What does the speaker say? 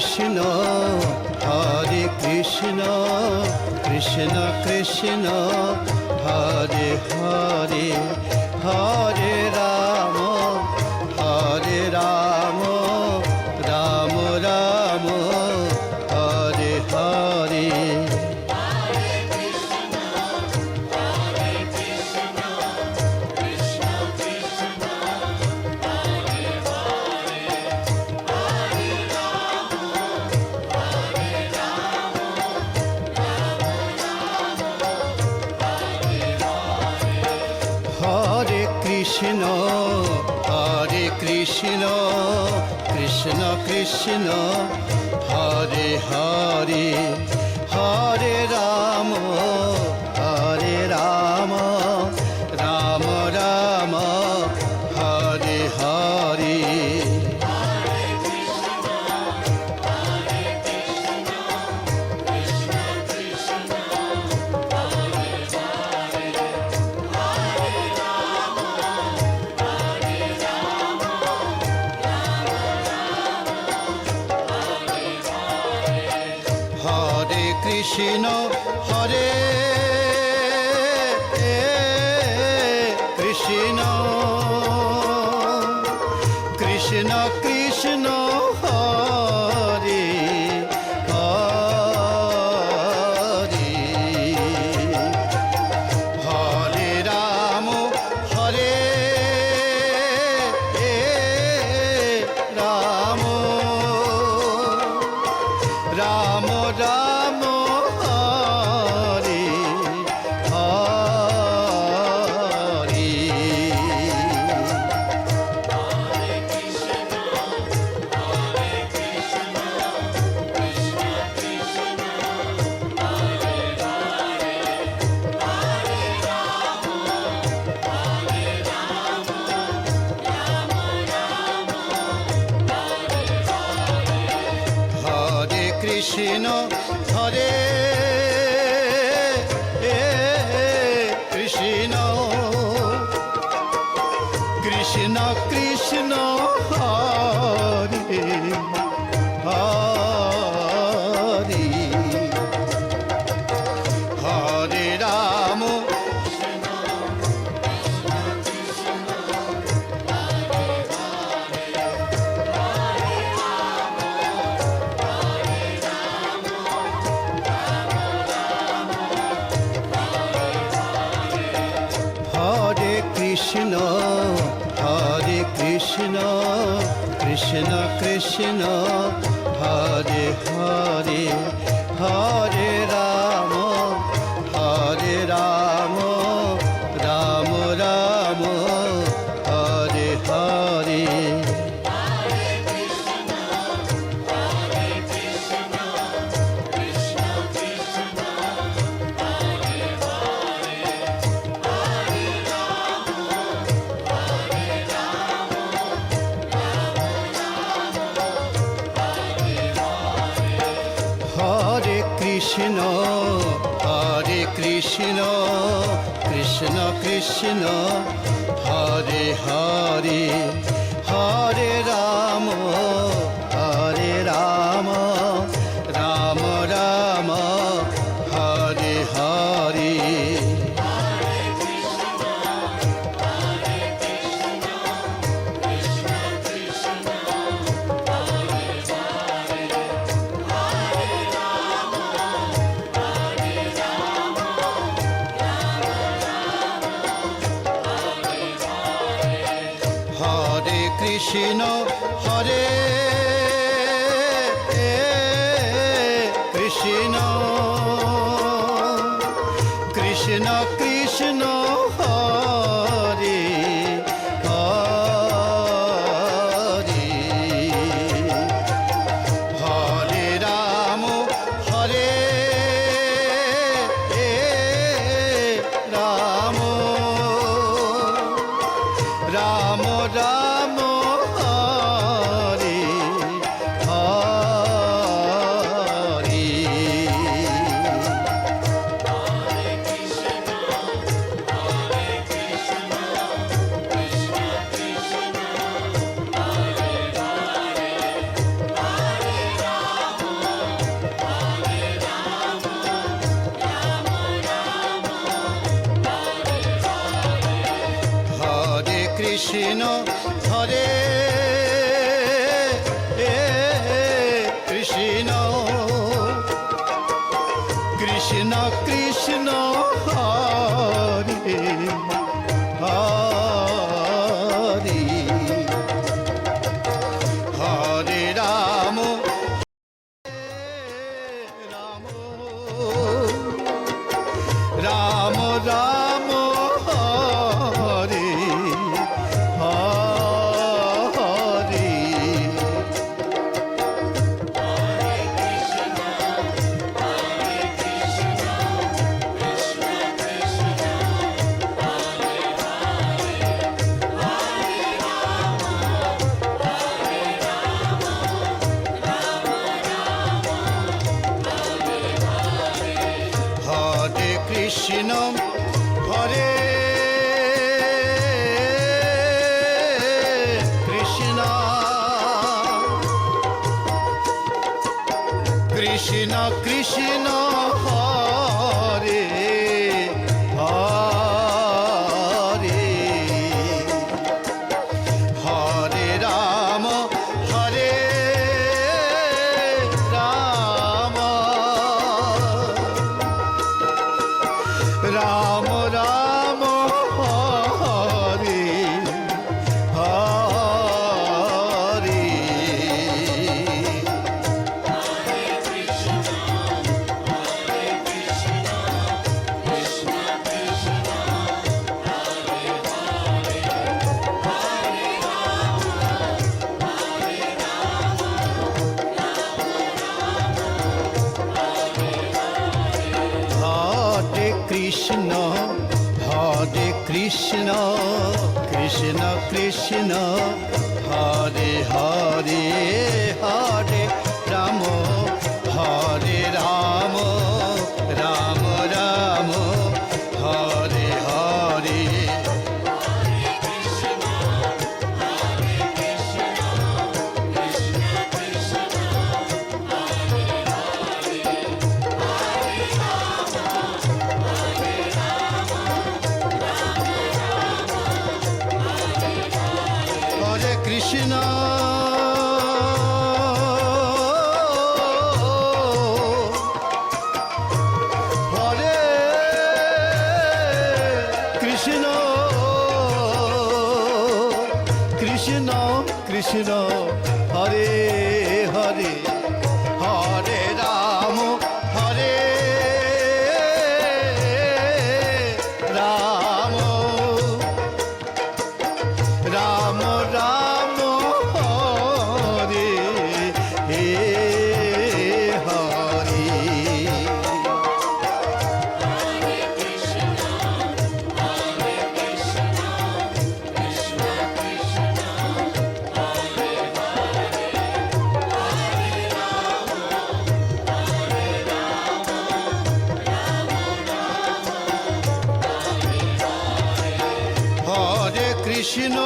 Krishna Hare Krishna Krishna Krishna Hare Hare Hare Ram Ram Ram Hare Hare Hare Krishna Krishna Krishna Hare Hare Hare Ram Ram Ram Hare Hare Hare Krishna Hare Krishna Krishna Krishna Hare Hare Hare Ram Ram Ram Ram Hare Hare Hare Krishna Hare Krishna Krishna Krishna Hare Hare Hare Ram Hare Krishna Krishna Krishna Hare Hare Hare Ram Ram Ram Hare Hare Hare Krishna Krishna Krishna Hare Hare Hare Ram Ram Ram Hare Hare Hare Krishna Hare Krishna Krishna Krishna Hare Hare Hare Ram Ram Ram Krishna Hare Krishna Krishna Krishna Hare Hare Hare Ram Ram Ram Ram Hare Hare Hare Krishna Hare Krishna Krishna Krishna Hare Hare Hare Ram Hare Ram Ram Ram Hare Hare Hare Krishna Krishna Krishna Hare Hare Hare Ram Hare Ram Ram Ram Hare Hare Hare Krishna Hare Krishna Krishna Krishna Hare Hare Hare Ram Hare Ram Ram Ram Hare Hare Hare Krishna